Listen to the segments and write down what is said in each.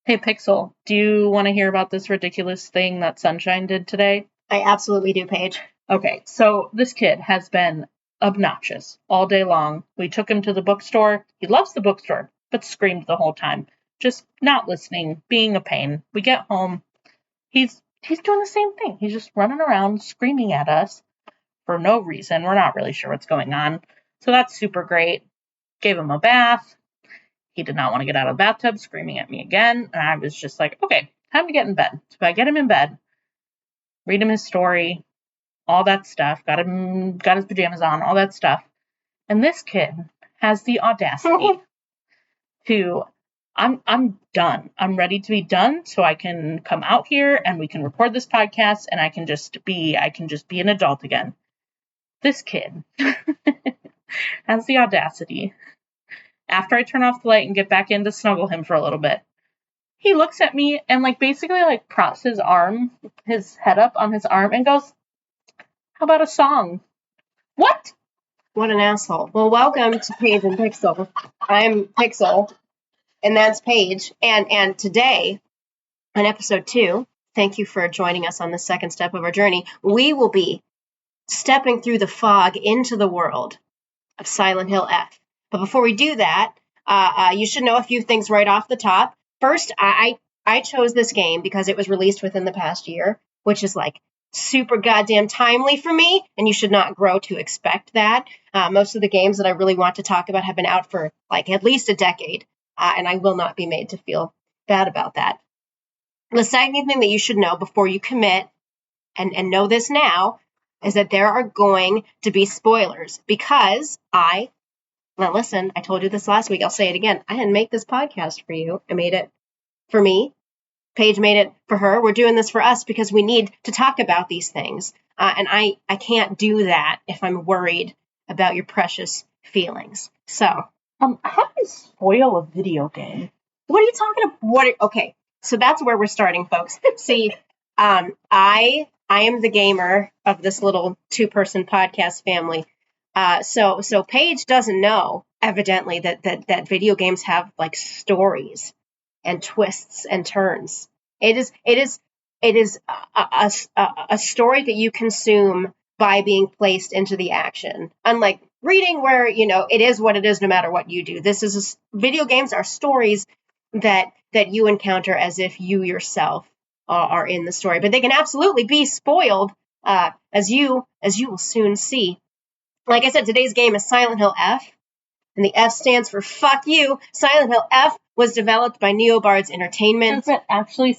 Hey, Pixel, do you want to hear about this ridiculous thing that Sunshine did today? I absolutely do, Paige. Okay, so this kid has been obnoxious all day long. We took him to the bookstore. He loves the bookstore, but screamed the whole time. Just not listening, being a pain. We get home. He's doing the same thing. He's just running around screaming at us for no reason. We're not really sure what's going on. So that's super great. Gave him a bath. He did not want to get out of the bathtub, screaming at me again. And I was just like, okay, time to get in bed. So I get him in bed, read him his story, all that stuff, got his pajamas on, all that stuff. And this kid has the audacity to I'm done. I'm ready to be done so I can come out here and we can record this podcast and I can just be an adult again. This kid has the audacity. After I turn off the light and get back in to snuggle him for a little bit, he looks at me and basically props his head up on his arm and goes, "How about a song?" What? What an asshole. Well, welcome to Paige and Pixel. I'm Pixel, and that's Paige. And today, on episode 2, thank you for joining us on the second step of our journey, we will be stepping through the fog into the world of Silent Hill F. But before we do that, you should know a few things right off the top. First, I chose this game because it was released within the past year, which is super goddamn timely for me, and you should not grow to expect that. Most of the games that I really want to talk about have been out for at least a decade, and I will not be made to feel bad about that. The second thing that you should know before you commit, and know this now, is that there are going to be spoilers because now listen, I told you this last week, I'll say it again. I didn't make this podcast for you. I made it for me. Paige made it for her. We're doing this for us because we need to talk about these things. And I can't do that if I'm worried about your precious feelings. So, how do you spoil a video game? What are you talking about? Okay, so that's where we're starting, folks. See, I am the gamer of this little 2-person podcast family. So Paige doesn't know, evidently, that video games have stories and twists and turns. It is a story that you consume by being placed into the action. Unlike reading, where it is what it is, no matter what you do. Video games are stories that you encounter as if you yourself are in the story, but they can absolutely be spoiled, as you will soon see. Like I said, today's game is Silent Hill F, and the F stands for fuck you. Silent Hill F was developed by Neobards Entertainment. Does it actually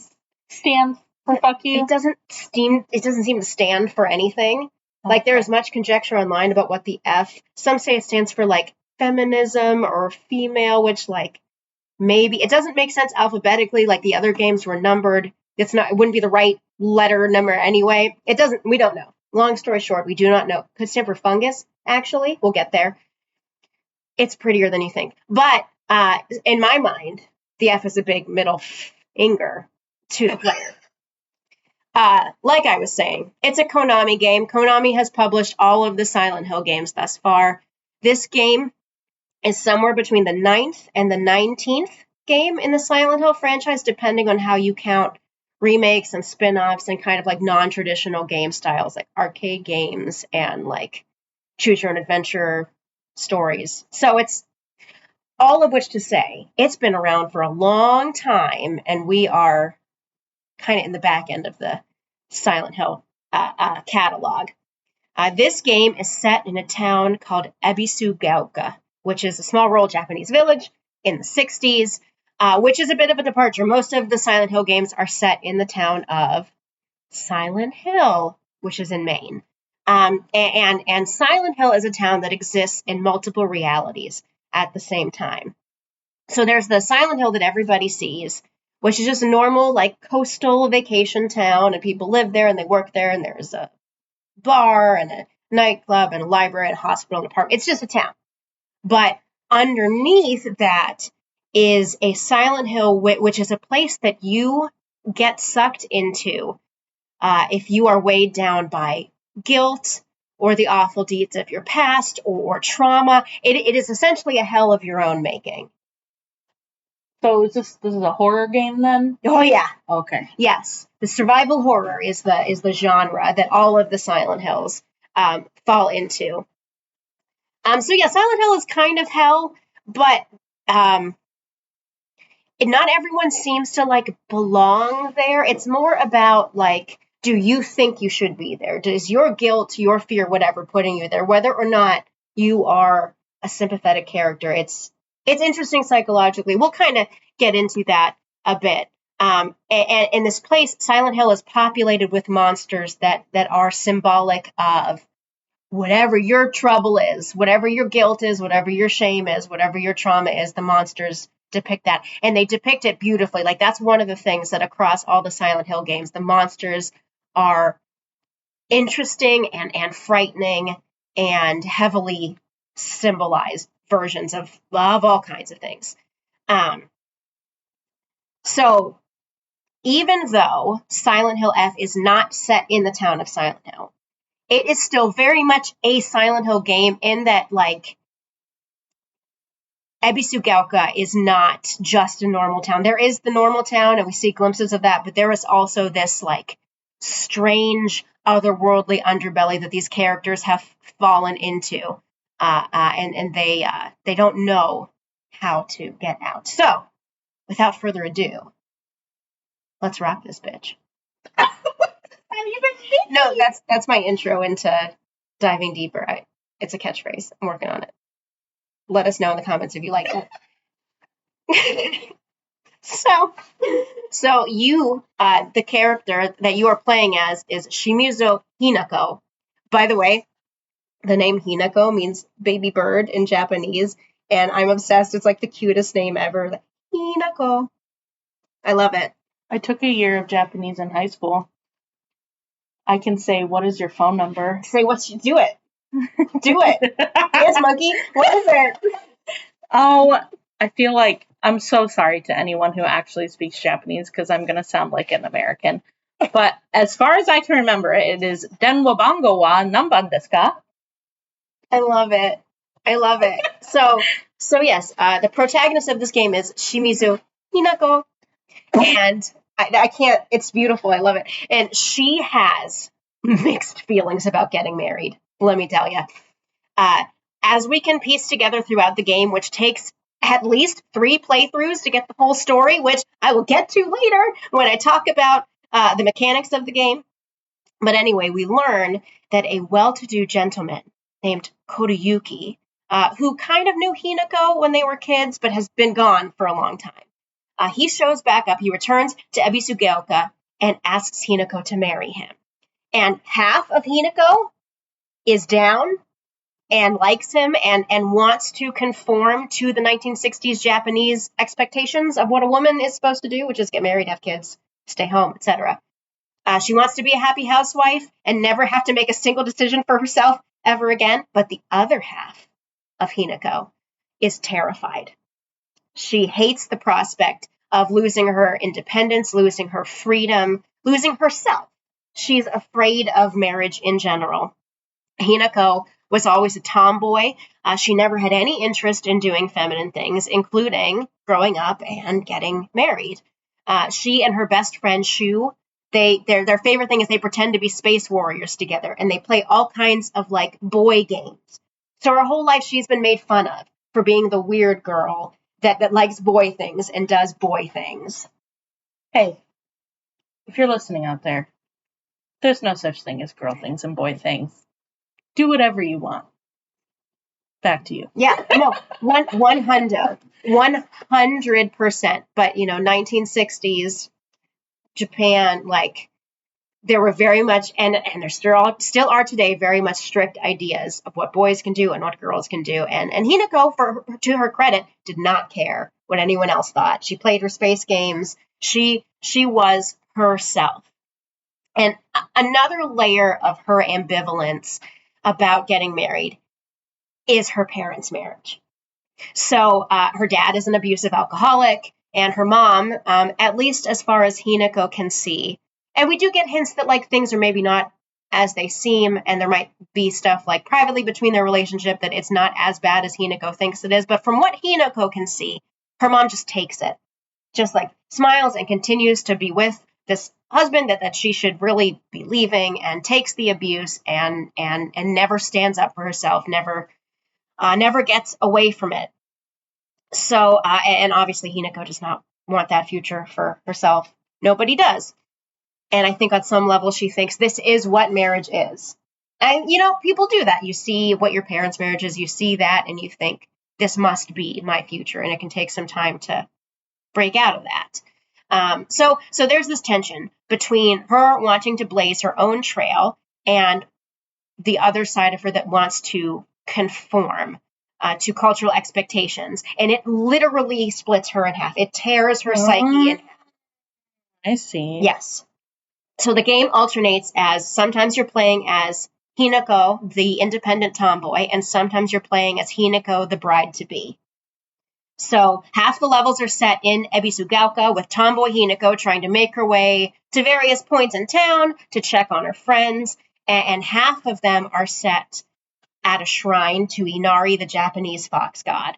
stand for fuck you? It doesn't seem to stand for anything. Okay. There is much conjecture online about what the F. Some say it stands for feminism or female, which maybe it doesn't make sense alphabetically. The other games were numbered. It wouldn't be the right letter number anyway. It doesn't. We don't know. Long story short, we do not know. Could stand for fungus, actually. We'll get there. It's prettier than you think. But in my mind, the F is a big middle finger to the player. Like I was saying, it's a Konami game. Konami has published all of the Silent Hill games thus far. This game is somewhere between the 9th and the 19th game in the Silent Hill franchise, depending on how you count remakes and spin-offs and kind of non-traditional game styles, like arcade games and choose your own adventure stories. So it's all of which to say it's been around for a long time, and we are kind of in the back end of the Silent Hill catalog. This game is set in a town called Ebisugaoka, which is a small rural Japanese village in the 60s. Which is a bit of a departure. Most of the Silent Hill games are set in the town of Silent Hill, which is in Maine. And Silent Hill is a town that exists in multiple realities at the same time. So there's the Silent Hill that everybody sees, which is just a normal, coastal vacation town, and people live there and they work there, and there's a bar and a nightclub and a library and a hospital and an apartment. It's just a town. But underneath that is a Silent Hill, which is a place that you get sucked into if you are weighed down by guilt or the awful deeds of your past or trauma. It is essentially a hell of your own making. So this is a horror game then? Oh yeah. Okay. Yes. The survival horror is the genre that all of the Silent Hills fall into. So yeah, Silent Hill is kind of hell, but not everyone seems to like belong there. It's more about like, do you think you should be there? Does your guilt, your fear, whatever, putting you there, whether or not you are a sympathetic character? It's interesting psychologically. We'll kind of get into that a bit. And in this place, Silent Hill is populated with monsters that are symbolic of whatever your trouble is, whatever your guilt is, whatever your shame is, whatever your trauma is. The monsters depict that, and they depict it beautifully. Like, that's one of the things that across all the Silent Hill games, the monsters are interesting and frightening and heavily symbolized versions of all kinds of things. So even though Silent Hill F is not set in the town of Silent Hill, it is still very much a Silent Hill game in that, like, Ebisugelka is not just a normal town. There is the normal town, and we see glimpses of that, but there is also this, like, strange, otherworldly underbelly that these characters have fallen into, and they don't know how to get out. So, without further ado, let's rock this bitch. No, that's my intro into diving deeper. It's a catchphrase. I'm working on it. Let us know in the comments if you like it. So you, the character that you are playing as is Shimizu Hinako. By the way, the name Hinako means baby bird in Japanese, and I'm obsessed. It's like the cutest name ever. Hinako. I love it. I took a year of Japanese in high school. I can say, what is your phone number? Say what you do it. Do it. Yes, monkey. What is it? Oh, I feel like I'm so sorry to anyone who actually speaks Japanese because I'm going to sound like an American. But as far as I can remember, it is Denwa Bango wa nanban desu ka? I love it. I love it. So yes, the protagonist of this game is Shimizu Hinako. And I can't, it's beautiful. I love it. And she has mixed feelings about getting married. Let me tell you. As we can piece together throughout the game, which takes at least 3 playthroughs to get the whole story, which I will get to later when I talk about the mechanics of the game. But anyway, we learn that a well-to-do gentleman named Koriyuki, who kind of knew Hinako when they were kids, but has been gone for a long time. He shows back up. He returns to Ebisugelka and asks Hinako to marry him. And half of Hinako is down and likes him and wants to conform to the 1960s Japanese expectations of what a woman is supposed to do, which is get married, have kids, stay home, etc. She wants to be a happy housewife and never have to make a single decision for herself ever again. But the other half of Hinako is terrified. She hates the prospect of losing her independence, losing her freedom, losing herself. She's afraid of marriage in general. Hinako was always a tomboy. She never had any interest in doing feminine things, including growing up and getting married. She and her best friend Shu, their favorite thing is they pretend to be space warriors together, and they play all kinds of like boy games. So her whole life she's been made fun of for being the weird girl that likes boy things and does boy things. Hey, if you're listening out there, there's no such thing as girl things and boy things. Do whatever you want. Back to you. Yeah, no, 100%. But, 1960s Japan, like, there were very much, and there still are today, very much strict ideas of what boys can do and what girls can do. And Hinako, to her credit, did not care what anyone else thought. She played her space games. She was herself. And another layer of her ambivalence about getting married is her parents' marriage. So her dad is an abusive alcoholic, and her mom, at least as far as Hinako can see, and we do get hints that like things are maybe not as they seem, and there might be stuff like privately between their relationship that it's not as bad as Hinako thinks it is. But from what Hinako can see, her mom just takes it. just like smiles and continues to be with this husband that she should really be leaving, and takes the abuse and never stands up for herself, never gets away from it. So, and obviously Hinako does not want that future for herself. Nobody does. And I think on some level she thinks this is what marriage is. And, people do that. You see what your parents' marriage is, you see that, and you think, this must be my future. And it can take some time to break out of that. So there's this tension between her wanting to blaze her own trail and the other side of her that wants to conform to cultural expectations. And it literally splits her in half. It tears her psyche in half. I see. Yes. So the game alternates as sometimes you're playing as Hinako, the independent tomboy, and sometimes you're playing as Hinako, the bride-to-be. So half the levels are set in Ebisugaoka with tomboy Hinako trying to make her way to various points in town to check on her friends, and half of them are set at a shrine to Inari, the Japanese fox god.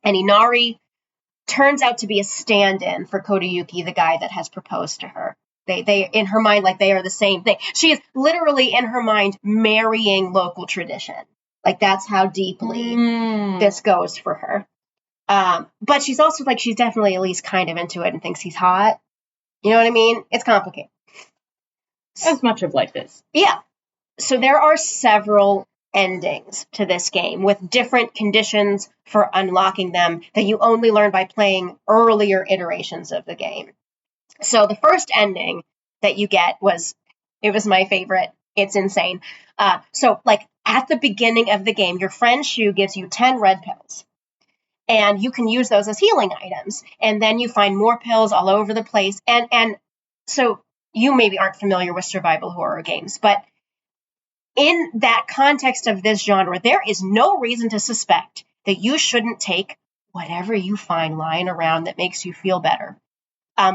And Inari turns out to be a stand-in for Kodayuki, the guy that has proposed to her. They in her mind, like, they are the same thing. She is literally in her mind marrying local tradition. Like, that's how deeply this goes for her. But she's also like, she's definitely at least kind of into it and thinks he's hot. You know what I mean? It's complicated. As much of life is. Yeah. So there are several endings to this game with different conditions for unlocking them that you only learn by playing earlier iterations of the game. So the first ending that you get was my favorite. It's insane. So like at the beginning of the game, your friend Shu gives you 10 red pills. And you can use those as healing items. And then you find more pills all over the place. And so you maybe aren't familiar with survival horror games, but in that context of this genre, there is no reason to suspect that you shouldn't take whatever you find lying around that makes you feel better.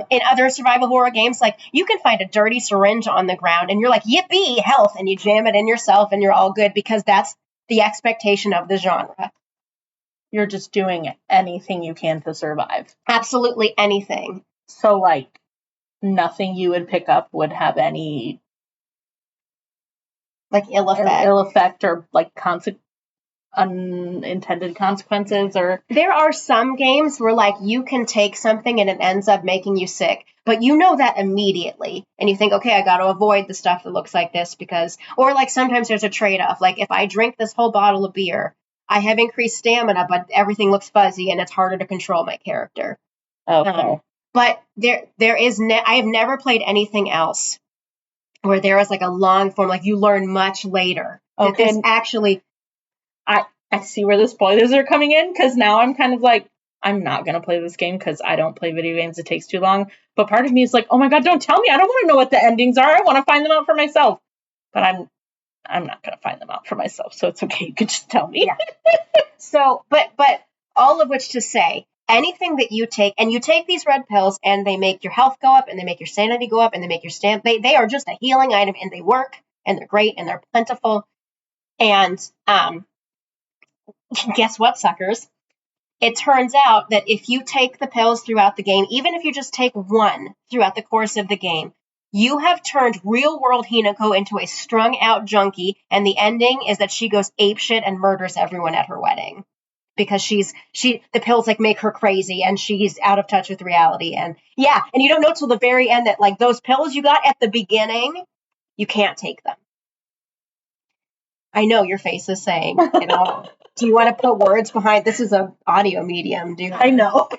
In other survival horror games, like, you can find a dirty syringe on the ground and you're like, yippee, health, and you jam it in yourself and you're all good because that's the expectation of the genre. You're just doing anything you can to survive. Absolutely anything. So, like, nothing you would pick up would have any... like, ill effect. Ill effect or, like, unintended consequences, or... There are some games where, like, you can take something and it ends up making you sick, but you know that immediately. And you think, okay, I got to avoid the stuff that looks like this because... Or, like, sometimes there's a trade-off. Like, if I drink this whole bottle of beer, I have increased stamina, but everything looks fuzzy and it's harder to control my character. Okay. But there is... I have never played anything else where there is, like, a long form, like, you learn much later. Okay. This actually... I see where the spoilers are coming in, because now I'm kind of like, I'm not going to play this game because I don't play video games. It takes too long. But part of me is like, oh my God, don't tell me. I don't want to know what the endings are. I want to find them out for myself. But I'm not going to find them out for myself. So it's okay. You can just tell me. Yeah. So, but all of which to say, anything that you take, and you take these red pills and they make your health go up and they make your sanity go up and they make your they are just a healing item, and they work and they're great and they're plentiful. And, guess what, suckers? It turns out that if you take the pills throughout the game, even if you just take one throughout the course of the game, you have turned real-world Hinako into a strung-out junkie, and the ending is that she goes apeshit and murders everyone at her wedding. Because the pills, like, make her crazy, and she's out of touch with reality. And yeah, and you don't know till the very end that, like, those pills you got at the beginning, you can't take them. I know your face is saying, do you want to put words behind? This is an audio medium, dude. I know.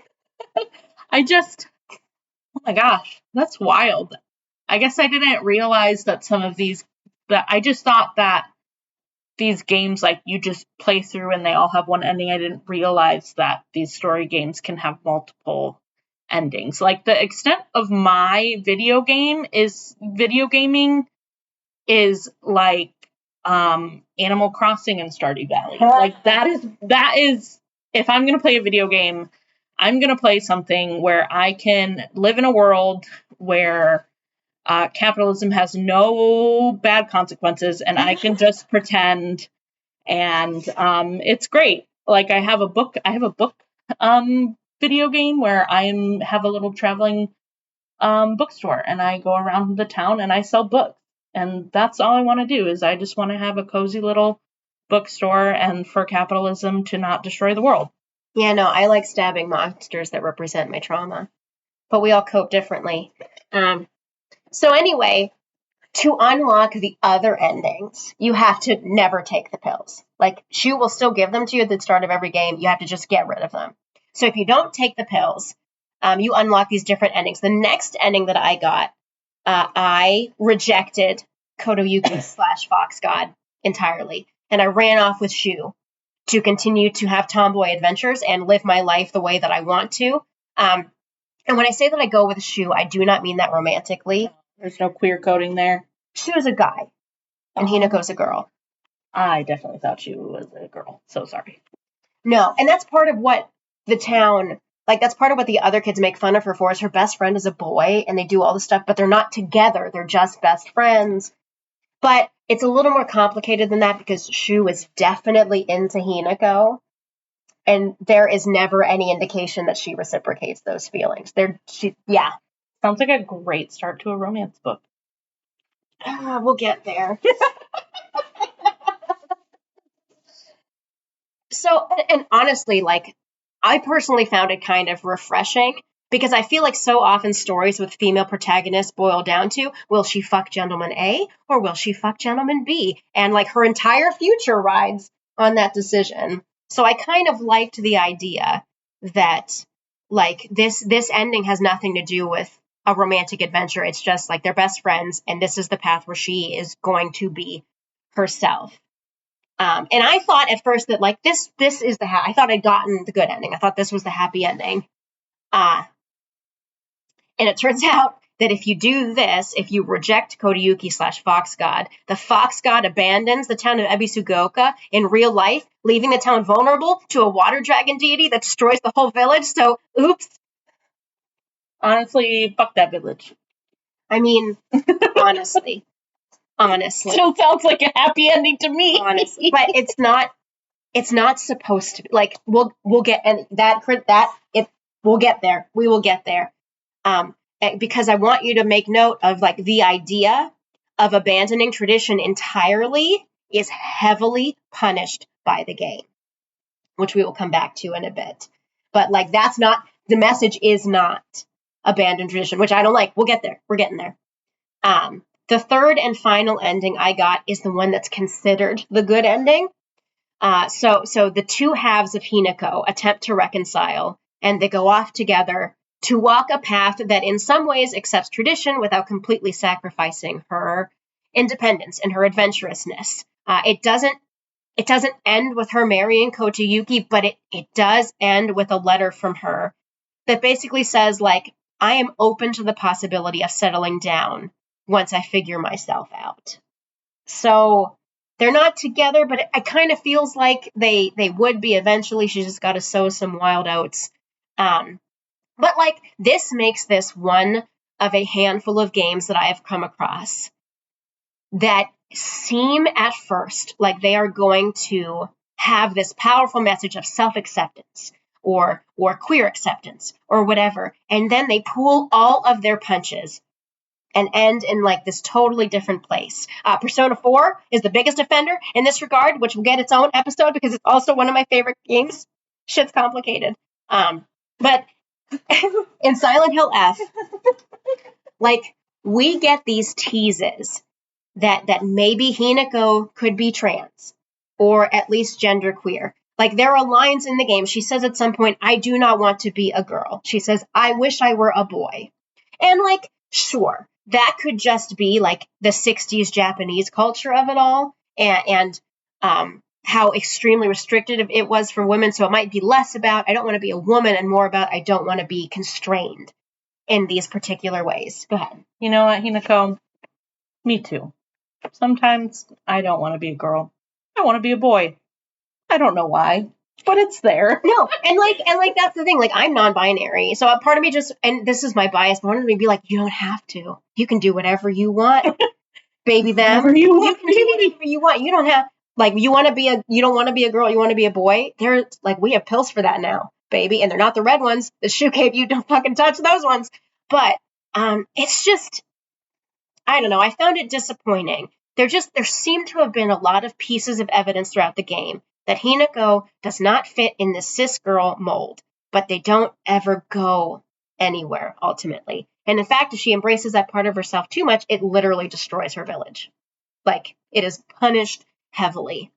Oh my gosh, that's wild. I guess I didn't realize that I just thought that these games, like, you just play through and they all have one ending. I didn't realize that these story games can have multiple endings. Like, the extent of my video gaming is like, Animal Crossing and Stardew Valley. Like, that is if I'm going to play a video game, I'm going to play something where I can live in a world where capitalism has no bad consequences and I can just pretend, and it's great. Like, I have a book video game where have a little traveling bookstore, and I go around the town and I sell books. And that's all I want to do, is I just want to have a cozy little bookstore, and for capitalism to not destroy the world. Yeah, no, I like stabbing monsters that represent my trauma, but we all cope differently. So anyway, to unlock the other endings, you have to never take the pills. Like, Shu will still give them to you at the start of every game. You have to just get rid of them. So if you don't take the pills, you unlock these different endings. The next ending that I got, I rejected Kotoyuki / Fox God entirely. And I ran off with Shu to continue to have tomboy adventures and live my life the way that I want to. And when I say that I go with Shu, I do not mean that romantically. There's no queer coding there. Shu is a guy, and Hinako's a girl. I definitely thought Shu was a girl. So sorry. No, and that's part of what the town, like, that's part of what the other kids make fun of her for, is her best friend is a boy, and they do all this stuff, but they're not together. They're just best friends. But it's a little more complicated than that, because Shu is definitely into Hinako, and there is never any indication that she reciprocates those feelings. Sounds like a great start to a romance book. We'll get there. So, and honestly, like, I personally found it kind of refreshing, because I feel like so often stories with female protagonists boil down to, will she fuck gentleman A or will she fuck gentleman B? And like, her entire future rides on that decision. So I kind of liked the idea that, like, this ending has nothing to do with a romantic adventure. It's just like they're best friends, and this is the path where she is going to be herself. And I thought at first that, like, this is I thought I'd gotten the good ending. I thought this was the happy ending. And it turns out that if you do this, if you reject Kotoyuki / Fox God, the Fox God abandons the town of Ebisugaoka in real life, leaving the town vulnerable to a water dragon deity that destroys the whole village. So, oops. Honestly, fuck that village. I mean, honestly. Still sounds like a happy ending to me. Honestly. But it's not supposed to be. Like, we'll get, and we'll get there. We will get there. Because I want you to make note of, like, the idea of abandoning tradition entirely is heavily punished by the game, which we will come back to in a bit. But, like, the message is not abandon tradition, which I don't like. We'll get there. We're getting there. The third and final ending I got is the one that's considered the good ending. So the two halves of Hinako attempt to reconcile, and they go off together to walk a path that in some ways accepts tradition without completely sacrificing her independence and her adventurousness. It doesn't end with her marrying Kotoyuki, but it does end with a letter from her that basically says, like, I am open to the possibility of settling down once I figure myself out. So they're not together, but it kind of feels like they would be eventually. She's just got to sow some wild oats. But, like, this makes this one of a handful of games that I have come across that seem at first like they are going to have this powerful message of self-acceptance or queer acceptance or whatever, and then they pull all of their punches and end in, like, this totally different place. Persona 4 is the biggest offender in this regard, which will get its own episode because it's also one of my favorite games. Shit's complicated. But in Silent Hill F, like, we get these teases that maybe Hinako could be trans, or at least genderqueer. Like, there are lines in the game. She says at some point, I do not want to be a girl. She says, I wish I were a boy. And, like, sure, that could just be, like, the 60s Japanese culture of it all, and how extremely restrictive it was for women. So it might be less about, I don't want to be a woman, and more about, I don't want to be constrained in these particular ways. Go ahead. You know what, Hinako? Me too. Sometimes I don't want to be a girl. I want to be a boy. I don't know why, but it's there. No, and like that's the thing. Like, I'm non-binary, so a part of me just, and this is my bias, but wanted me to be like, you don't have to. You can do whatever you want, baby. Them. You can do whatever you want. You don't have, like, you don't want to be a girl. You want to be a boy. There's, like, we have pills for that now. baby. And they're not the red ones. The shoe gave you, don't fucking touch those ones. But it's just, I don't know. I found it disappointing. There seemed to have been a lot of pieces of evidence throughout the game that Hinako does not fit in the cis girl mold, but they don't ever go anywhere ultimately. And in fact, if she embraces that part of herself too much, it literally destroys her village. Like, it is punished heavily.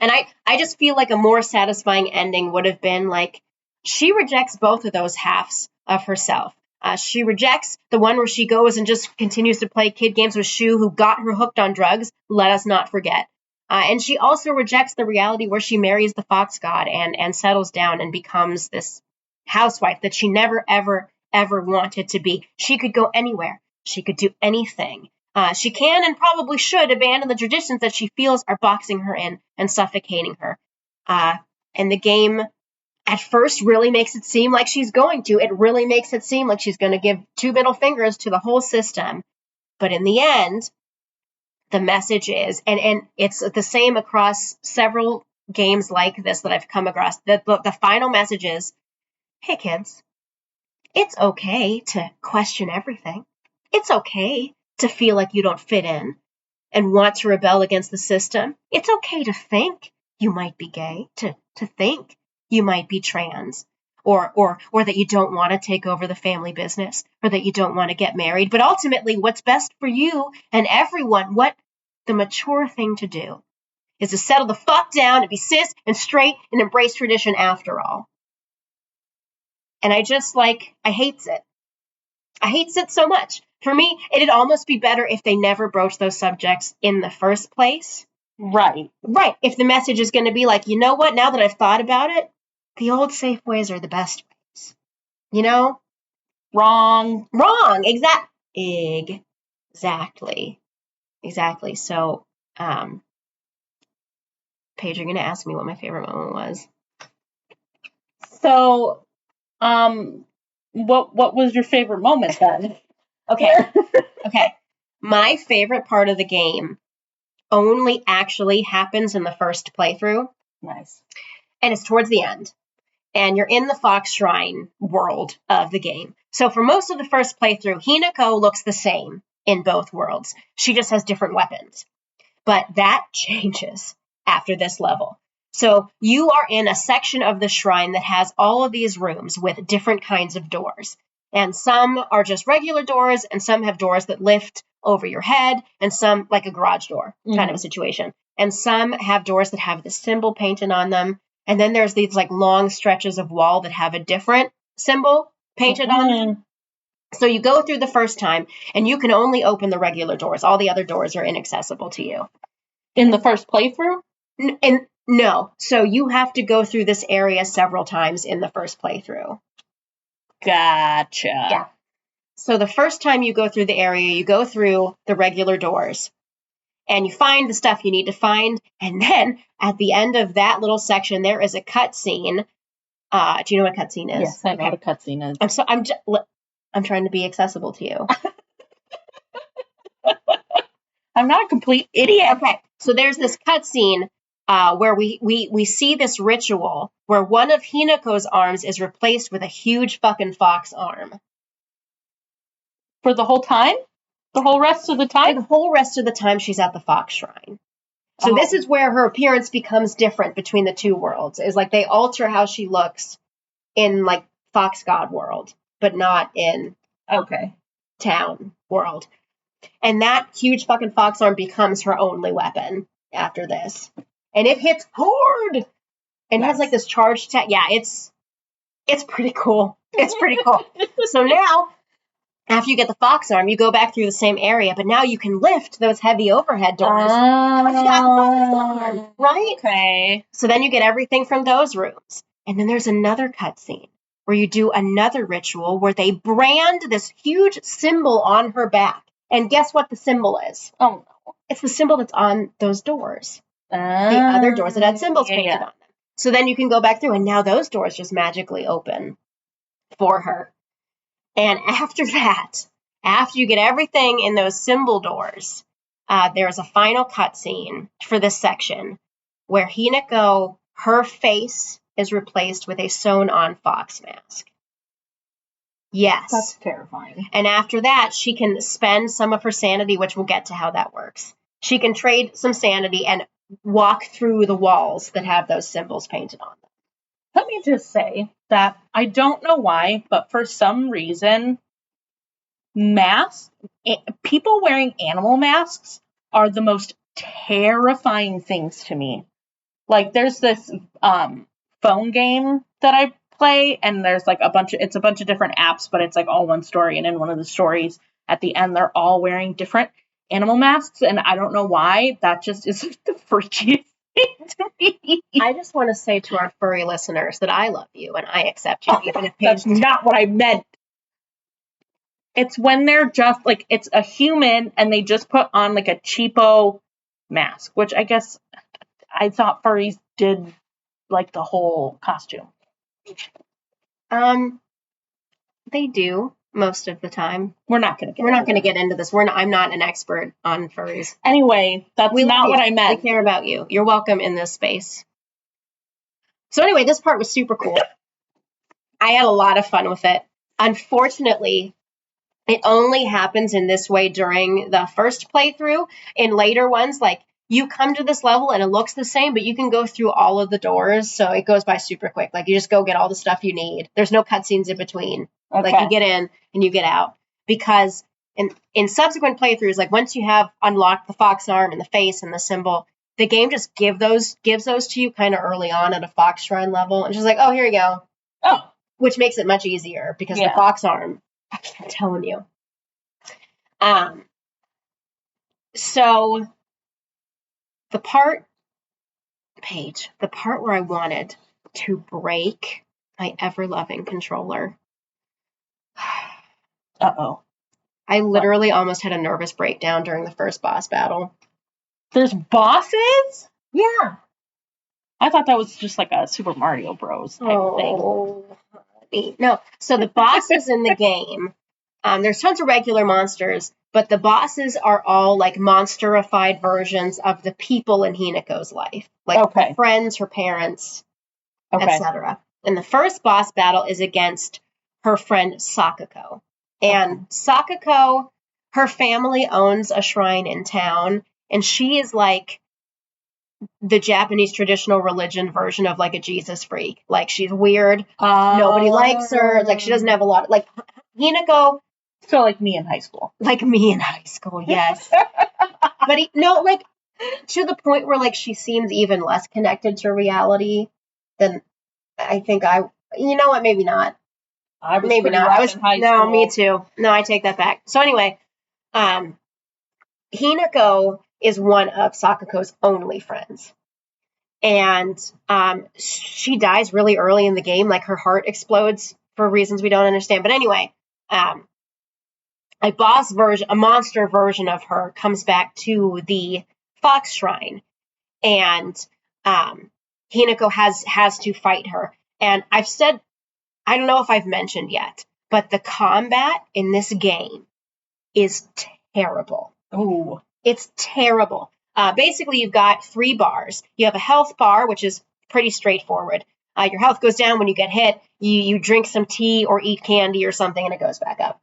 And I just feel like a more satisfying ending would have been like, she rejects both of those halves of herself. She rejects the one where she goes and just continues to play kid games with Shu, who got her hooked on drugs, let us not forget. And she also rejects the reality where she marries the fox god and settles down and becomes this housewife that she never, ever, ever wanted to be. She could go anywhere. She could do anything. She can and probably should abandon the traditions that she feels are boxing her in and suffocating her. And the game at first really makes it seem like she's going to. It really makes it seem like she's going to give 2 middle fingers to the whole system. But in the end, the message is, and it's the same across several games like this that I've come across, the final message is, hey kids, it's okay to question everything. It's okay to feel like you don't fit in and want to rebel against the system. It's okay to think you might be gay, to think you might be trans, or that you don't want to take over the family business, or that you don't want to get married. But ultimately, what's best for you and everyone, what the mature thing to do is to settle the fuck down and be cis and straight and embrace tradition after all. And I hates it. I hates it so much. For me, it'd almost be better if they never broached those subjects in the first place. Right. If the message is going to be like, you know what, now that I've thought about it, the old safe ways are the best ways. You know? Wrong. Exactly. So, Paige, you're going to ask me what my favorite moment was. So, what was your favorite moment then? Okay. My favorite part of the game only actually happens in the first playthrough. Nice. And it's towards the end. And you're in the Fox Shrine world of the game. So for most of the first playthrough, Hinako looks the same in both worlds. She just has different weapons. But that changes after this level. So you are in a section of the shrine that has all of these rooms with different kinds of doors. And some are just regular doors, and some have doors that lift over your head, and some like a garage door kind of a situation. And some have doors that have the symbol painted on them. And then there's these like long stretches of wall that have a different symbol painted on them. So you go through the first time, and you can only open the regular doors. All the other doors are inaccessible to you. In the first playthrough? No. So you have to go through this area several times in the first playthrough. Gotcha. Yeah. So the first time you go through the area, you go through the regular doors. And you find the stuff you need to find. And then at the end of that little section, there is a cutscene. Do you know what a cutscene is? Yes, I know what a cutscene is. I'm trying to be accessible to you. I'm not a complete idiot. Okay, so there's this cutscene where we see this ritual where one of Hinako's arms is replaced with a huge fucking fox arm. For the whole time? The whole rest of the time? The whole rest of the time she's at the Fox Shrine. So this is where her appearance becomes different between the two worlds. Is like they alter how she looks in like Fox God world, but not in town world. And that huge fucking fox arm becomes her only weapon after this. And it hits hard. And has like this charge attack. Yeah, it's pretty cool. It's pretty cool. So now, after you get the fox arm, you go back through the same area, but now you can lift those heavy overhead doors with that fox arm, right? Okay. So then you get everything from those rooms. And then there's another cutscene where you do another ritual where they brand this huge symbol on her back. And guess what the symbol is? Oh, no. It's the symbol that's on those doors. The other doors that had symbols painted on them. So then you can go back through, and now those doors just magically open for her. And after that, after you get everything in those symbol doors, there's a final cutscene for this section where Hinako, her face is replaced with a sewn-on fox mask. Yes. That's terrifying. And after that, she can spend some of her sanity, which we'll get to how that works. She can trade some sanity and walk through the walls that have those symbols painted on them. Let me just say that I don't know why, but for some reason, people wearing animal masks are the most terrifying things to me. Like, there's this phone game that I play, and there's like it's a bunch of different apps, but it's like all one story, and in one of the stories at the end they're all wearing different animal masks, and I don't know why. That just is the freakiest thing to me. I just want to say to our furry listeners that I love you and I accept you, even if that's not what I meant. It's when they're just like, it's a human and they just put on like a cheapo mask, which I guess I thought furries did like the whole costume. They do most of the time. We're not going to get into this. I'm not an expert on furries. Anyway, that's not what I meant. We care about you. You're welcome in this space. So anyway, this part was super cool. I had a lot of fun with it. Unfortunately, it only happens in this way during the first playthrough. In later ones, like, you come to this level and it looks the same, but you can go through all of the doors, so it goes by super quick. Like, you just go get all the stuff you need. There's no cutscenes in between. Okay. Like, you get in and you get out. Because in subsequent playthroughs, like, once you have unlocked the fox arm and the face and the symbol, the game just gives those to you kind of early on at a fox shrine level. And just like, oh, here you go. Oh. Which makes it much easier because the fox arm, I'm telling you. So the part where I wanted to break my ever-loving controller. Uh-oh. I literally almost had a nervous breakdown during the first boss battle. There's bosses? Yeah. I thought that was just like a Super Mario Bros. Type of thing. No. So the bosses in the game, there's tons of regular monsters, but the bosses are all like monsterified versions of the people in Hinako's life. Like her friends, her parents, etc. And the first boss battle is against her friend Sakako. And Sakako, her family owns a shrine in town, and she is like the Japanese traditional religion version of like a Jesus freak. Like, she's weird. Nobody likes her. Like, she doesn't have a lot. Like, Hinako. So like me in high school. Like me in high school, yes. But like, to the point where like she seems even less connected to reality than I think you know what, maybe not. I was maybe not. I was in high school. Me too. No, I take that back. So anyway, Hinako is one of Sakako's only friends. And she dies really early in the game. Like, her heart explodes for reasons we don't understand. But anyway, a monster version of her comes back to the Fox Shrine. And Hinako has to fight her. And I've said, I don't know if I've mentioned yet, but the combat in this game is terrible. Oh, it's terrible. Basically, you've got 3 bars. You have a health bar, which is pretty straightforward. Your health goes down when you get hit. You drink some tea or eat candy or something, and it goes back up.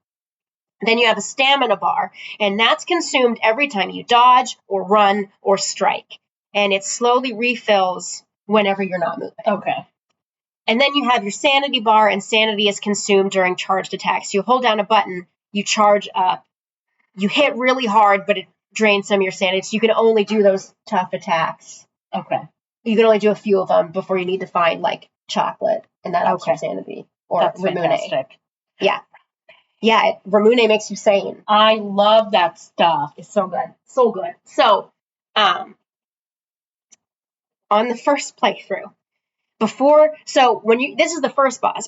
Then you have a stamina bar, and that's consumed every time you dodge or run or strike. And it slowly refills whenever you're not moving. Okay. And then you have your sanity bar, and sanity is consumed during charged attacks. You hold down a button, you charge up. You hit really hard, but it drains some of your sanity, so you can only do those tough attacks. Okay. You can only do a few of them before you need to find, like, chocolate, and that ups your sanity. Or that's Ramune. Fantastic. Yeah. Yeah, Ramune makes you sane. I love that stuff. It's so good. So good. So, on the first playthrough, this is the first boss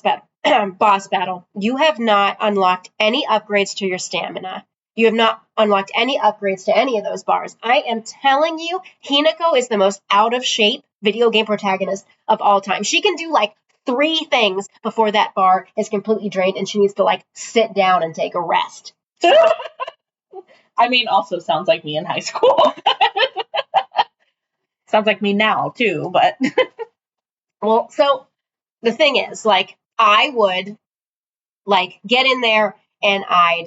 battle, you have not unlocked any upgrades to your stamina. You have not unlocked any upgrades to any of those bars. I am telling you, Hinako is the most out of shape video game protagonist of all time. She can do like 3 things before that bar is completely drained and she needs to like sit down and take a rest. I mean, also sounds like me in high school. Sounds like me now too, but well, so the thing is, like, I would, like, get in there and I'd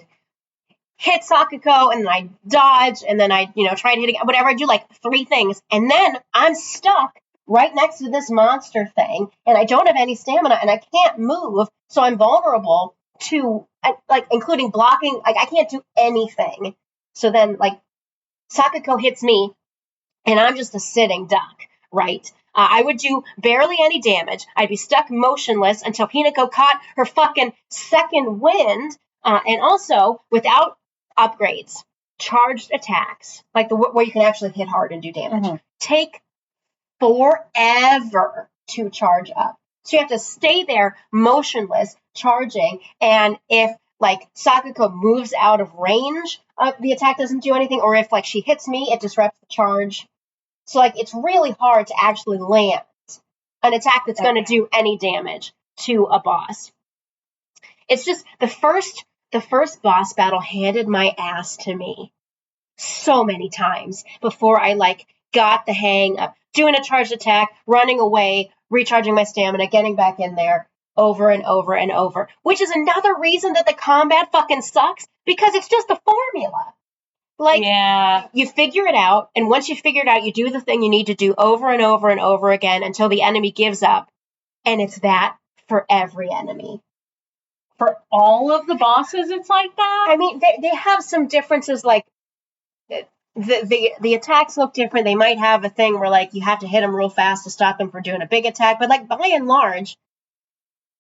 hit Sakuko and then I'd dodge and then I'd, try to hit again, whatever. I'd do like 3 things. And then I'm stuck right next to this monster thing and I don't have any stamina and I can't move. So I'm vulnerable to, like, including blocking. Like, I can't do anything. So then, like, Sakuko hits me and I'm just a sitting duck, right? I would do barely any damage. I'd be stuck motionless until Hinako caught her fucking second wind. And also, without upgrades, charged attacks, like where you can actually hit hard and do damage, take forever to charge up. So you have to stay there motionless, charging. And if, like, Sakuko moves out of range, the attack doesn't do anything. Or if, like, she hits me, it disrupts the charge. So, like, it's really hard to actually land an attack that's going to do any damage to a boss. It's just the first boss battle handed my ass to me so many times before I, like, got the hang of doing a charged attack, running away, recharging my stamina, getting back in there over and over and over, which is another reason that the combat fucking sucks, because it's just a formula. Like, you figure it out, and once you figure it out, you do the thing you need to do over and over and over again until the enemy gives up, and it's that for every enemy. For all of the bosses, it's like that? I mean, they have some differences, like, the attacks look different. They might have a thing where, like, you have to hit them real fast to stop them from doing a big attack, but, like, by and large,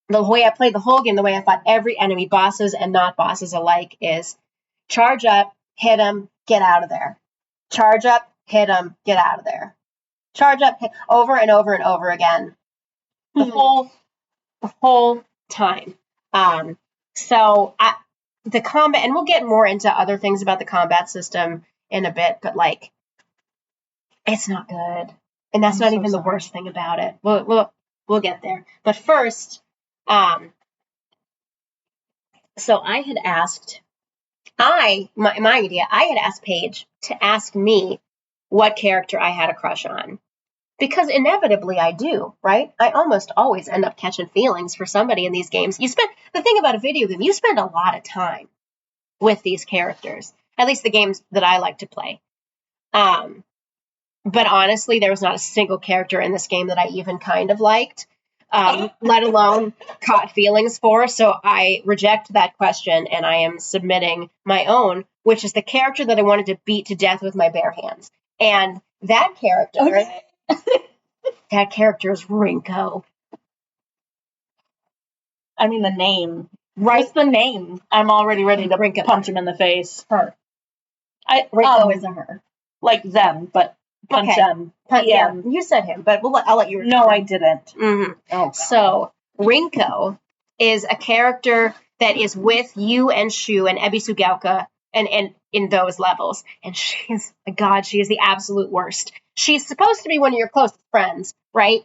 the way I played the whole game, the way I fought every enemy, bosses and not bosses alike, is charge up, hit them, get out of there. Charge up, hit them, get out of there. Charge up, over and over and over again. The whole time. So the combat, and we'll get more into other things about the combat system in a bit, but, like, it's not good. And that's not even the worst thing about it. We'll get there. But first, so I had asked, my idea, I had asked Paige to ask me what character I had a crush on. Because inevitably I do, right? I almost always end up catching feelings for somebody in these games. The thing about a video game, you spend a lot of time with these characters. At least the games that I like to play. But honestly, there was not a single character in this game that I even kind of liked. Let alone caught feelings for. So I reject that question and I am submitting my own, which is the character that I wanted to beat to death with my bare hands. And that character, that character is Rinko. I mean, the name. Write the name. I'm already ready to punch him in the face. Her. Rinko is a her. Like them, but punch them. Yeah, you said him, but I'll let you. No, I didn't. Mm-hmm. Oh, so Rinko is a character that is with you and Shu and Ebisugaoka and in those levels, and she is the absolute worst. She's supposed to be one of your closest friends, right?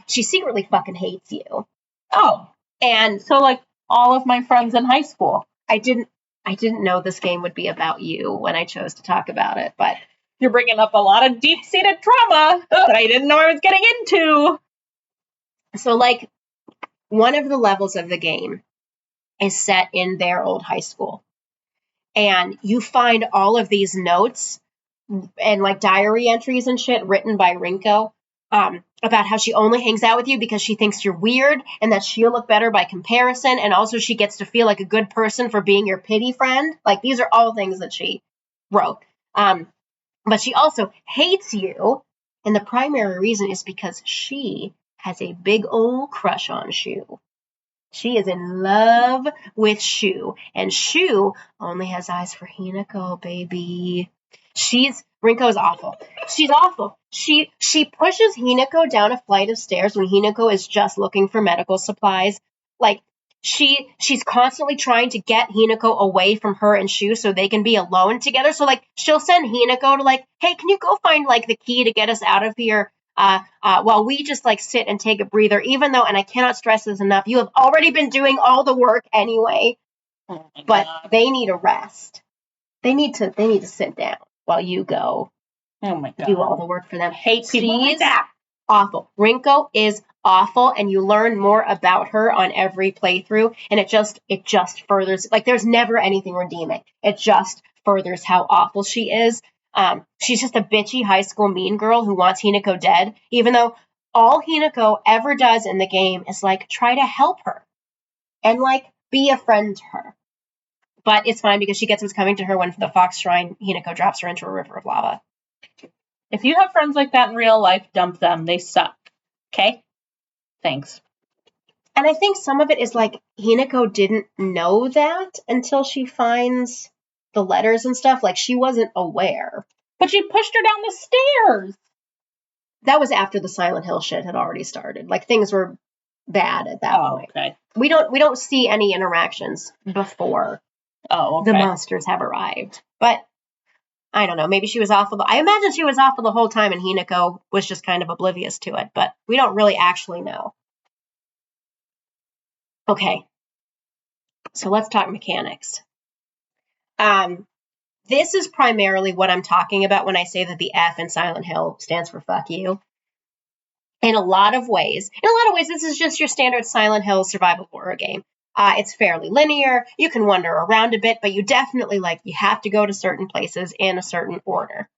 She secretly fucking hates you. Oh, and so, like, all of my friends in high school. I didn't know this game would be about you when I chose to talk about it, but you're bringing up a lot of deep-seated trauma that I didn't know I was getting into. So, like, one of the levels of the game is set in their old high school. And you find all of these notes and, like, diary entries and shit written by Rinko about how she only hangs out with you because she thinks you're weird and that she'll look better by comparison. And also she gets to feel like a good person for being your pity friend. Like, these are all things that she wrote. But she also hates you. And the primary reason is because she has a big old crush on Shu. She is in love with Shu. And Shu only has eyes for Hinako, baby. Rinko is awful. She's awful. She pushes Hinako down a flight of stairs when Hinako is just looking for medical supplies. Like, she's constantly trying to get Hinako away from her and Shu so they can be alone together. So, like, she'll send Hinako to, like, hey, can you go find, like, the key to get us out of here while we just, like, sit and take a breather, even though, and I cannot stress this enough, you have already been doing all the work anyway. But they need a rest. They need to sit down while you go do all the work for them. Hate people like that. Awful. Rinko is awful, and you learn more about her on every playthrough, and it just furthers, like, there's never anything redeeming. It just furthers how awful she is. She's just a bitchy high school mean girl who wants Hinako dead, even though all Hinako ever does in the game is, like, try to help her and, like, be a friend to her. But it's fine because she gets what's coming to her when the Fox Shrine, Hinako drops her into a river of lava. If you have friends like that in real life, dump them. They suck. Okay? Thanks. And I think some of it is, like, Hinako didn't know that until she finds the letters and stuff. Like, she wasn't aware. But she pushed her down the stairs. That was after the Silent Hill shit had already started. Like, things were bad at that point. Okay. We don't see any interactions before the monsters have arrived. But I don't know. Maybe she was awful. I imagine she was awful the whole time, and Hinako was just kind of oblivious to it. But we don't really actually know. Okay. So let's talk mechanics. This is primarily what I'm talking about when I say that the F in Silent Hill stands for fuck you. In a lot of ways, this is just your standard Silent Hill survival horror game. It's fairly linear. You can wander around a bit, but you definitely, you have to go to certain places in a certain order.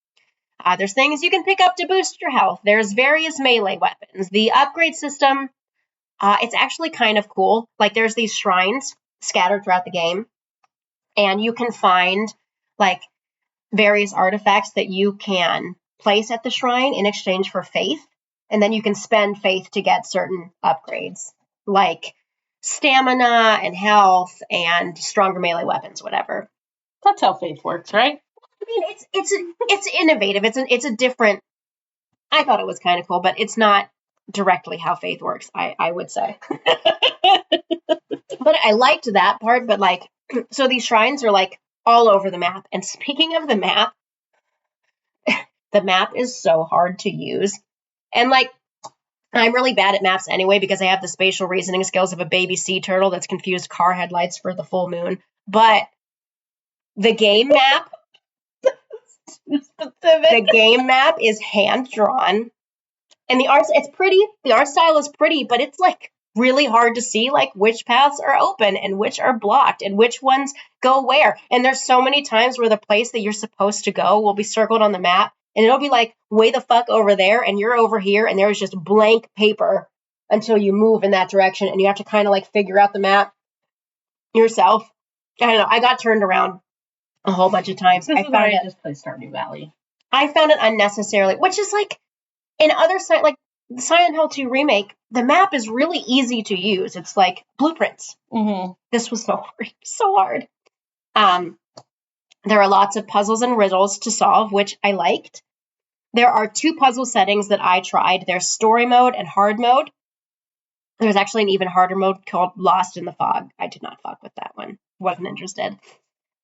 There's things you can pick up to boost your health. There's various melee weapons. The upgrade system, it's actually kind of cool. Like, there's these shrines scattered throughout the game, and you can find, various artifacts that you can place at the shrine in exchange for faith, and then you can spend faith to get certain upgrades, like stamina and health and stronger melee weapons, whatever. That's how faith works, right? I mean, it's innovative. It's a different. I thought it was kind of cool, but it's not directly how faith works, I would say. But I liked that part. But so these shrines are all over the map. And speaking of the map, the map is so hard to use. And I'm really bad at maps anyway because I have the spatial reasoning skills of a baby sea turtle that's confused car headlights for the full moon. But the game map, the game map is hand drawn, and it's pretty. The art style is pretty, but it's really hard to see which paths are open and which are blocked and which ones go where. And there's so many times where the place that you're supposed to go will be circled on the map. And it'll be way the fuck over there, and you're over here, and there's just blank paper until you move in that direction, and you have to kind of figure out the map yourself. I don't know. I got turned around a whole bunch of times. I found it just play Stardew Valley. I found it unnecessarily, which is in other the Silent Hill 2 remake, the map is really easy to use. It's blueprints. Mm-hmm. This was so hard. There are lots of puzzles and riddles to solve, which I liked. There are 2 puzzle settings that I tried. There's story mode and hard mode. There's actually an even harder mode called Lost in the Fog. I did not fuck with that one. Wasn't interested.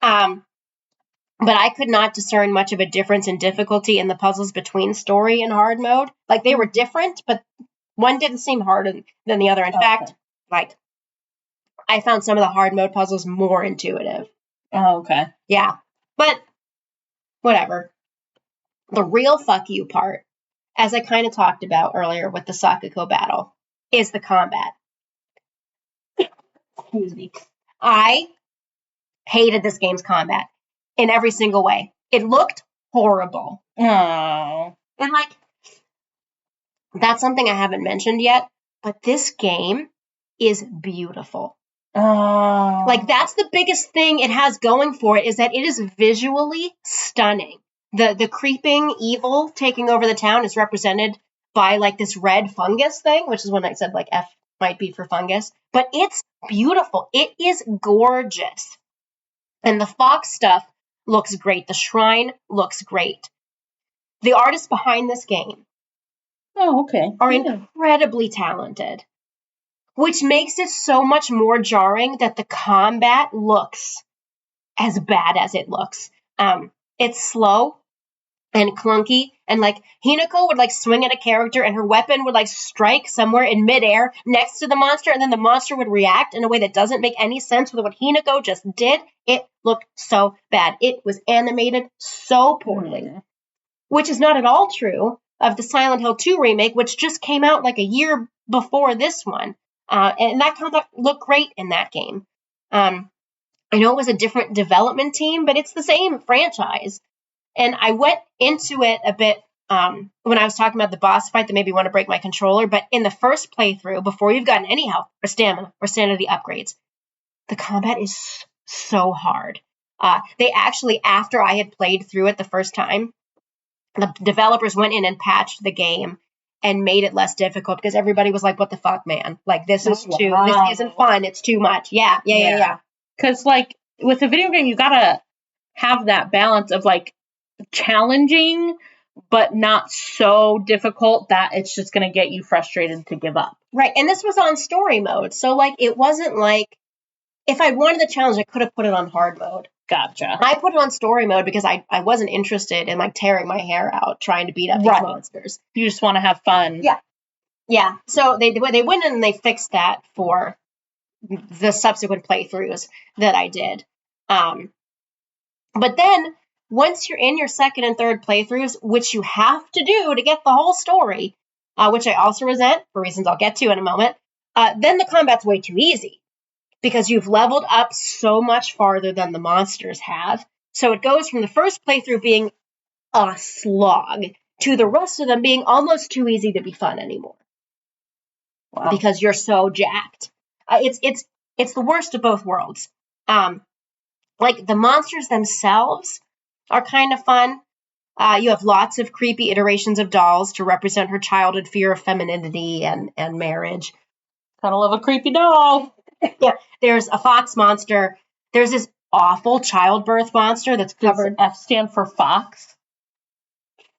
But I could not discern much of a difference in difficulty in the puzzles between story and hard mode. They were different, but one didn't seem harder than the other. In fact, I found some of the hard mode puzzles more intuitive. Oh, okay. Yeah. But whatever. The real fuck you part, as I kind of talked about earlier with the Sakuko battle, is the combat. Excuse me. I hated this game's combat in every single way. It looked horrible. Oh. And that's something I haven't mentioned yet, but this game is beautiful. Oh. That's the biggest thing it has going for it, is that it is visually stunning. The creeping evil taking over the town is represented by this red fungus thing, which is when I said F might be for fungus. But it's beautiful. It is gorgeous. And the fox stuff looks great. The shrine looks great. The artists behind this game are incredibly talented, which makes it so much more jarring that the combat looks as bad as it looks. It's slow and clunky, and Hinako would swing at a character and her weapon would strike somewhere in midair next to the monster, and then the monster would react in a way that doesn't make any sense with what Hinako just did. It looked so bad. It was animated so poorly, which is not at all true of the Silent Hill 2 remake, which just came out a year before this one. And that combat looked great in that game. I know it was a different development team, but it's the same franchise. And I went into it a bit when I was talking about the boss fight that made me want to break my controller. But in the first playthrough, before you've gotten any health or stamina or sanity upgrades, the combat is so hard. They actually, after I had played through it the first time, the developers went in and patched the game and made it less difficult because everybody was like, what the fuck, man? Like, this is this isn't fun. It's too much. Yeah. Because, like, with a video game, you gotta have that balance of, like, challenging, but not so difficult that it's just gonna get you frustrated to give up. Right. And this was on story mode. So, like, it wasn't like, if I wanted the challenge, I could have put it on hard mode. Gotcha. I put it on story mode because I wasn't interested in, like, tearing my hair out trying to beat up these monsters. You just want to have fun. Yeah. So they went in and they fixed that for the subsequent playthroughs that I did. But then, once you're in your second and third playthroughs, which you have to do to get the whole story, which I also resent, for reasons I'll get to in a moment, then the combat's way too easy. Because you've leveled up so much farther than the monsters have. So it goes from the first playthrough being a slog to the rest of them being almost too easy to be fun anymore. Wow. Because you're so jacked. It's the worst of both worlds. Like, the monsters themselves are kind of fun. You have lots of creepy iterations of dolls to represent her childhood fear of femininity and marriage. Gotta love a creepy doll. Yeah, there's a fox monster. There's this awful childbirth monster that's covered. Does F stand for fox?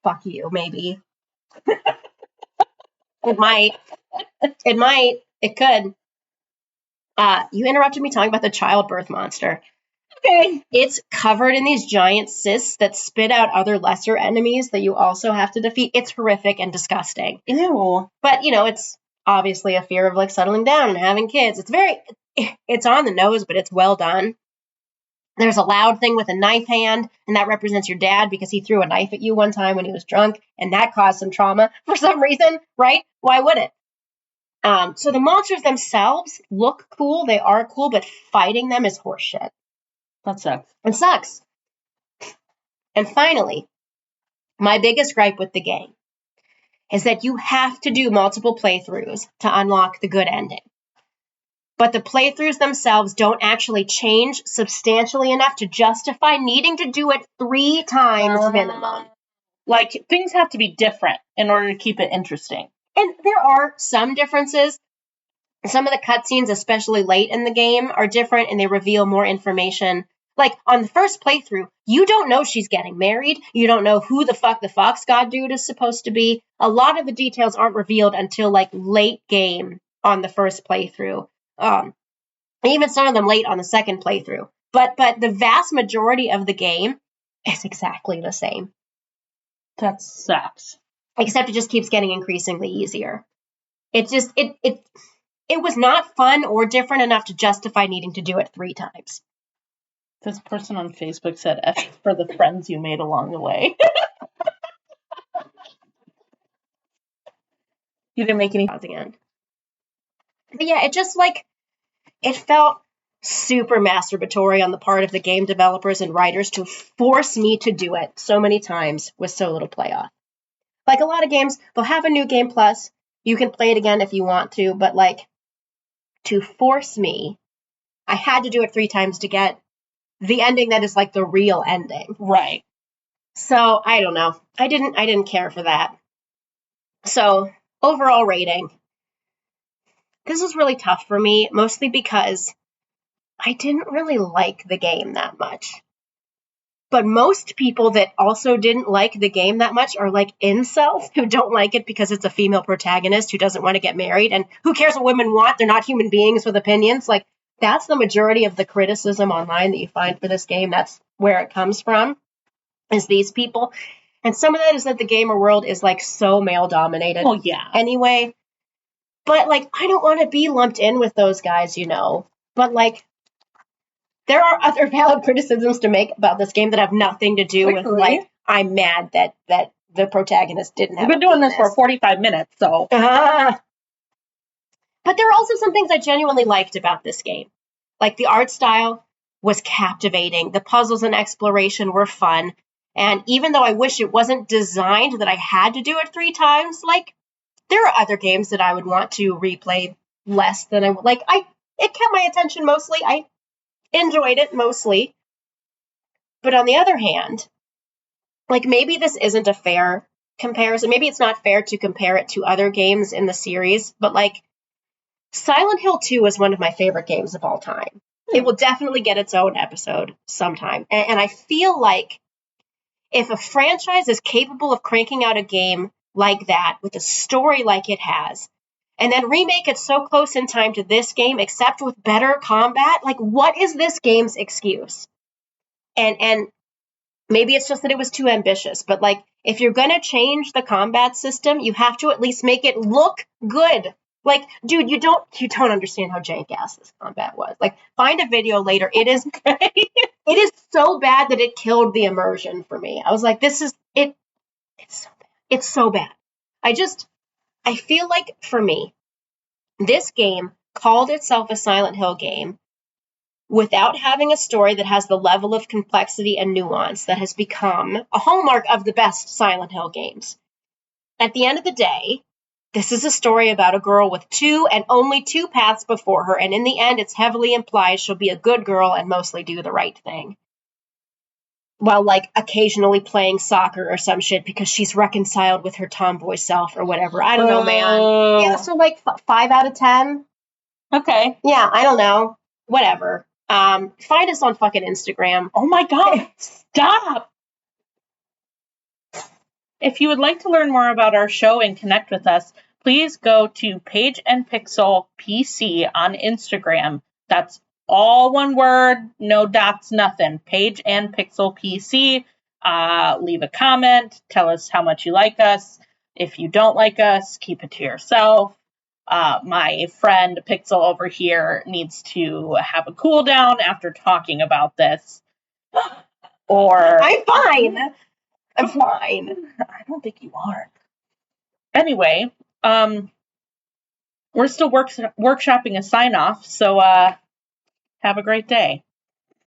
Fuck you, maybe. It might. It might. It could. You interrupted me talking about the childbirth monster. Okay. It's covered in these giant cysts that spit out other lesser enemies that you also have to defeat. It's horrific and disgusting. Ew. But, it's obviously a fear of, like, settling down and having kids. It's on the nose, but it's well done. There's a loud thing with a knife hand, and that represents your dad because he threw a knife at you one time when he was drunk, and that caused some trauma for some reason, right? Why would it? So the monsters themselves look cool. They are cool, but fighting them is horseshit. That sucks. It sucks. And finally, my biggest gripe with the game is that you have to do multiple playthroughs to unlock the good ending. But the playthroughs themselves don't actually change substantially enough to justify needing to do it 3 times minimum. Like, things have to be different in order to keep it interesting. And there are some differences. Some of the cutscenes, especially late in the game, are different and they reveal more information. Like, on the first playthrough, you don't know she's getting married. You don't know who the fuck the Fox God dude is supposed to be. A lot of the details aren't revealed until, like, late game on the first playthrough. Even some of them late on the second playthrough. But the vast majority of the game is exactly the same. That sucks. Except it just keeps getting increasingly easier. It was not fun or different enough to justify needing to do it 3 times. This person on Facebook said F for the friends you made along the way. You didn't make any at the end. But yeah, it just, like, it felt super masturbatory on the part of the game developers and writers to force me to do it so many times with so little payoff. Like, a lot of games, they'll have a new game plus. You can play it again if you want to, but, like, to force me, I had to do it 3 times to get the ending that is, like, the real ending. Right. So, I don't know. I didn't care for that. So, overall rating. This was really tough for me, mostly because I didn't really like the game that much. But most people that also didn't like the game that much are, like, incels who don't like it because it's a female protagonist who doesn't want to get married. And who cares what women want? They're not human beings with opinions. Like, that's the majority of the criticism online that you find for this game. That's where it comes from, is these people. And some of that is that the gamer world is, like, so male-dominated. Oh, yeah. Anyway. But, like, I don't want to be lumped in with those guys, But, like, there are other valid criticisms to make about this game that have nothing to do with, like, I'm mad that the protagonist didn't have. We've been doing this for 45 minutes, so. But there are also some things I genuinely liked about this game. Like the art style was captivating. The puzzles and exploration were fun. And even though I wish it wasn't designed that I had to do it 3 times, like there are other games that I would want to replay less than I would. Like it kept my attention mostly. I enjoyed it mostly. But on the other hand, like maybe this isn't a fair comparison. Maybe it's not fair to compare it to other games in the series, but like Silent Hill 2 is one of my favorite games of all time. It will definitely get its own episode sometime. And I feel like if a franchise is capable of cranking out a game like that with a story like it has, and then remake it so close in time to this game, except with better combat, like what is this game's excuse? And maybe it's just that it was too ambitious, but like if you're gonna change the combat system, you have to at least make it look good. Like, dude, you don't understand how jank-ass this combat was. Like, find a video later. It is it is so bad that it killed the immersion for me. I was like, this is it. It's so bad. It's so bad. I feel like for me, this game called itself a Silent Hill game without having a story that has the level of complexity and nuance that has become a hallmark of the best Silent Hill games. At the end of the day, this is a story about a girl with 2 and only 2 paths before her, and in the end, it's heavily implied she'll be a good girl and mostly do the right thing. While, like, occasionally playing soccer or some shit because she's reconciled with her tomboy self or whatever. I don't know, man. Yeah, so, like, 5 out of 10? Okay. Yeah, I don't know. Whatever. Find us on fucking Instagram. Oh my God, stop! If you would like to learn more about our show and connect with us, please go to Page and Pixel PC on Instagram. That's all one word, no dots, nothing. Page and Pixel PC. Leave a comment. Tell us how much you like us. If you don't like us, keep it to yourself. My friend Pixel over here needs to have a cool down after talking about this. Or I'm fine. I'm fine. I don't think you are. Anyway, we're still workshopping a sign off, so have a great day.